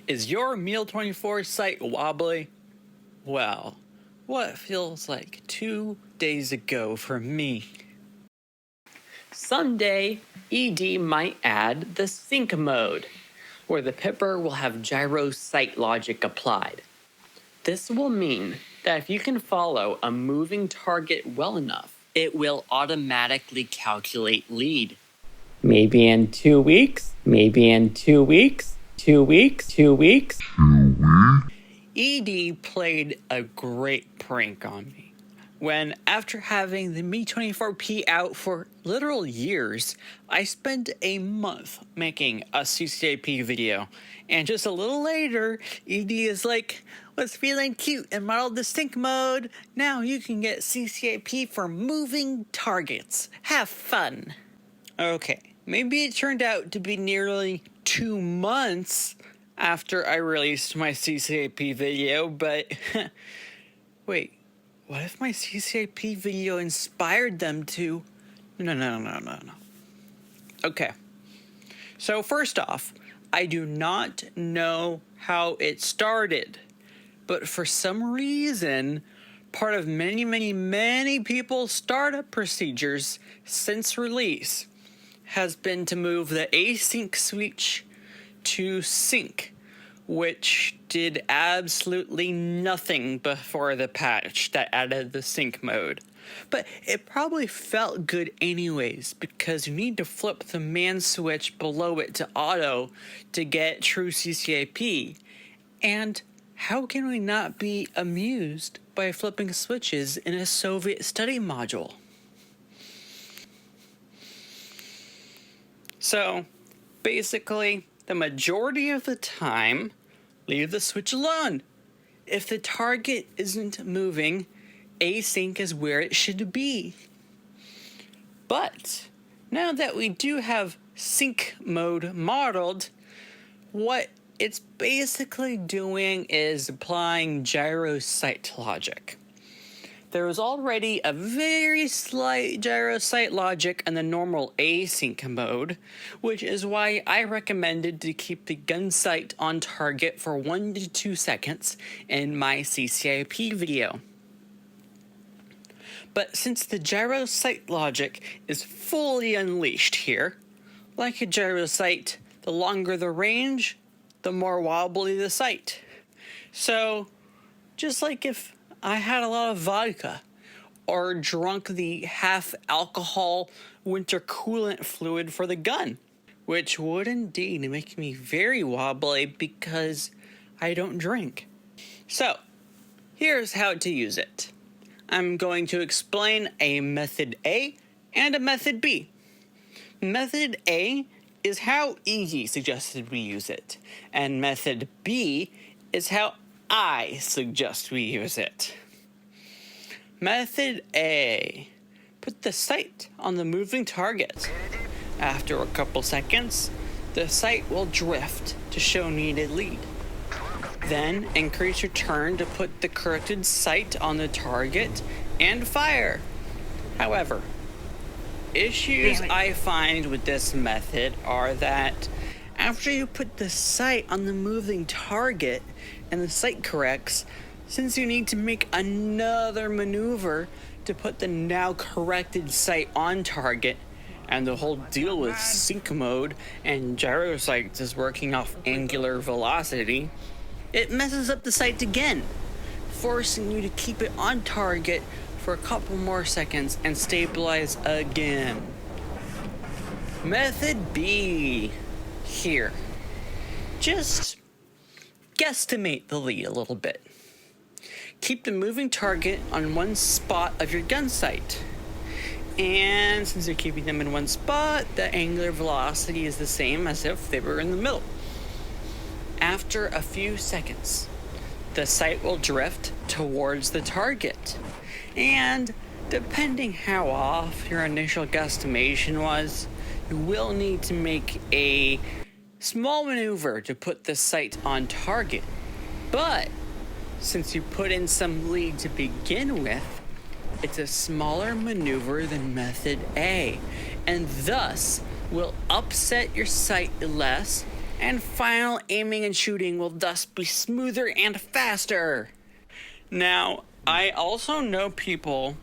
Is your Mi-24 sight wobbly? Well, what feels like 2 days ago for me. Someday, ED might add the sync mode, where the pipper will have gyro sight logic applied. This will mean that if you can follow a moving target well enough, it will automatically calculate lead. Maybe in 2 weeks, maybe in 2 weeks, 2 weeks, 2 weeks. ED played a great prank on me when, after having the Mi-24P out for literal years, I spent a month making a CCIP video, and just a little later, ED is like, was feeling cute and modeled the sync mode. Now you can get CCIP for moving targets. Have fun. Okay, maybe it turned out to be nearly 2 months after I released my CCIP video, but wait, what if my CCIP video inspired them to? No. Okay, so first off, I do not know how it started, but for some reason, part of many people's startup procedures since release has been to move the async switch to sync, which did absolutely nothing before the patch that added the sync mode. But it probably felt good anyways, because you need to flip the man switch below it to auto to get true CCIP. And how can we not be amused by flipping switches in a Soviet study module? So, basically, the majority of the time, leave the switch alone. If the target isn't moving, async is where it should be. But now that we do have sync mode modeled, what it's basically doing is applying gyro sight logic. There was already a very slight gyro sight logic in the normal async mode, which is why I recommended to keep the gun sight on target for 1 to 2 seconds in my CCIP video. But since the gyro sight logic is fully unleashed here, like a gyro sight, the longer the range, the more wobbly the sight. So, just like if I had a lot of vodka or drunk the half alcohol winter coolant fluid for the gun, which would indeed make me very wobbly because I don't drink. So, here's how to use it. I'm going to explain a method A and a method B. Method A is how ED suggested we use it, and method B is how I suggest we use it. Method A. Put the sight on the moving target. After a couple seconds, the sight will drift to show needed lead. Then increase your turn to put the corrected sight on the target and fire. However, issues I find with this method are that after you put the sight on the moving target and the sight corrects, since you need to make another maneuver to put the now corrected sight on target, and the whole deal with sync mode and gyro sights is working off angular velocity, it messes up the sight again, forcing you to keep it on target for a couple more seconds and stabilize again. Method B. Here. Just guesstimate the lead a little bit. Keep the moving target on one spot of your gun sight. And since you're keeping them in one spot, the angular velocity is the same as if they were in the middle. After a few seconds, the sight will drift towards the target. And depending how off your initial guesstimation was, you will need to make a small maneuver to put the sight on target. But since you put in some lead to begin with, it's a smaller maneuver than method A, and thus will upset your sight less and final aiming and shooting will thus be smoother and faster. Now, I also know people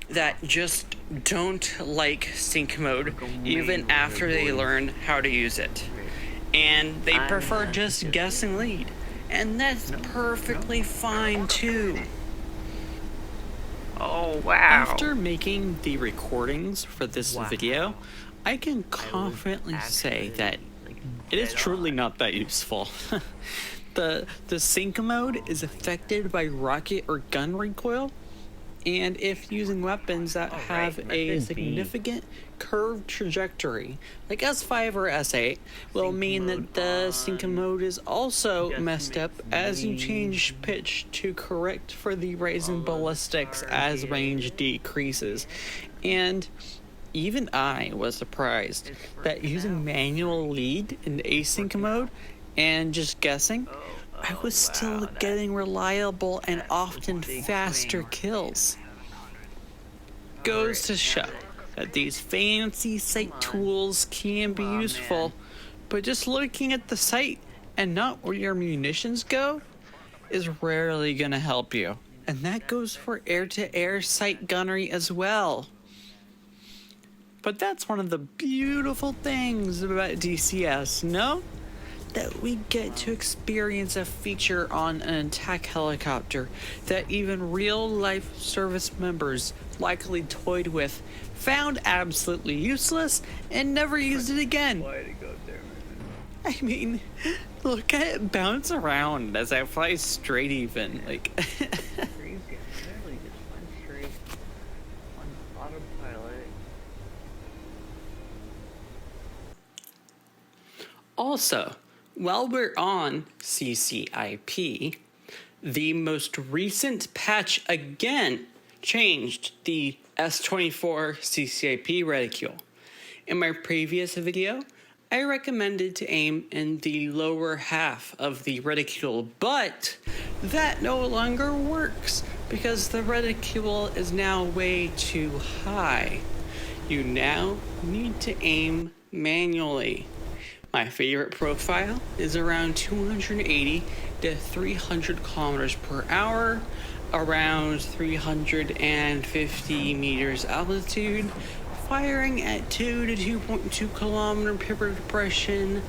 that just don't like sync mode even after they learn how to use it. And they prefer just guessing lead. And that's perfectly fine too. Oh, wow. After making the recordings for this video, I can confidently say that it is truly not that useful. The sync mode is affected by rocket or gun recoil, and if using weapons that have a significant curved trajectory, like S5 or S8, will mean that the sync mode is also messed up as you change pitch to correct for the rise in ballistics as range decreases. And even I was surprised that using manual lead in async mode and just guessing, I was still getting reliable and often faster kills. Goes to show that these fancy sight tools can be useful, but just looking at the sight and not where your munitions go is rarely gonna help you. And that goes for air-to-air sight gunnery as well. But that's one of the beautiful things about DCS, no? That we get to experience a feature on an attack helicopter that even real-life service members likely toyed with, found absolutely useless, and never used it again. I mean, look at it bounce around as I fly straight even, like... Also, while we're on CCIP, the most recent patch again changed the S-24 CCIP reticule. In my previous video, I recommended to aim in the lower half of the reticule, but that no longer works because the reticule is now way too high. You now need to aim manually. My favorite profile is around 280 to 300 kilometers per hour, around 350 meters altitude, firing at 2 to 2.2 kilometer pepper depression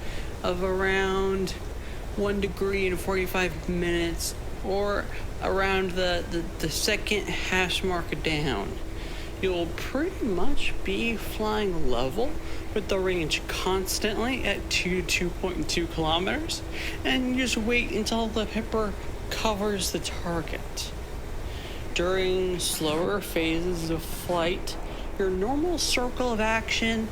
of around 1 degree and 45 minutes, or around the second hash mark down. You'll pretty much be flying level with the range constantly at 2 to 2.2 kilometers, and you just wait until the pepper covers the target. During slower phases of flight, your normal circle of action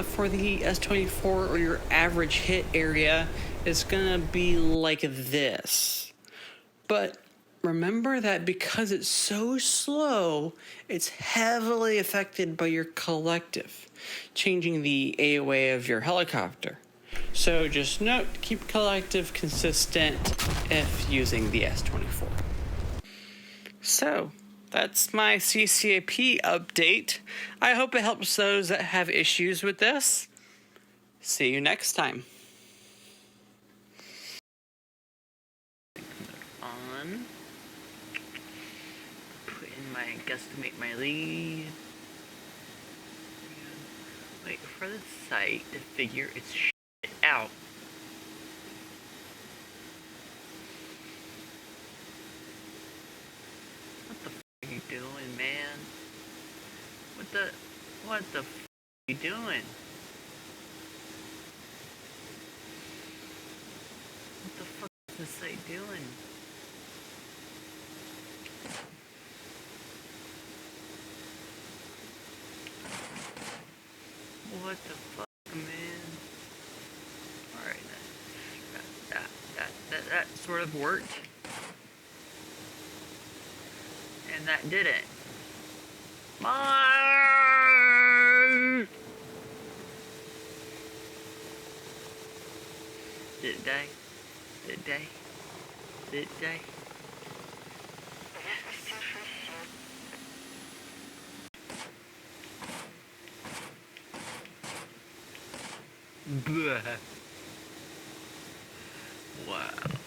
for the S-24 or your average hit area is gonna be like this. But remember that because it's so slow, it's heavily affected by your collective, changing the AOA of your helicopter. So just note, keep collective consistent if using the S-24. So, that's my CCIP update. I hope it helps those that have issues with this. See you next time. On. Put in my guesstimate my lead. Wait for the sight to figure its shit out. What the f are you doing, man? What the f are you doing? What the fuck is this site doing? What the fuck, man? Alright, that sort of worked. And that didn't. Did it die? Did it die? Did it die? Bleh. Wow.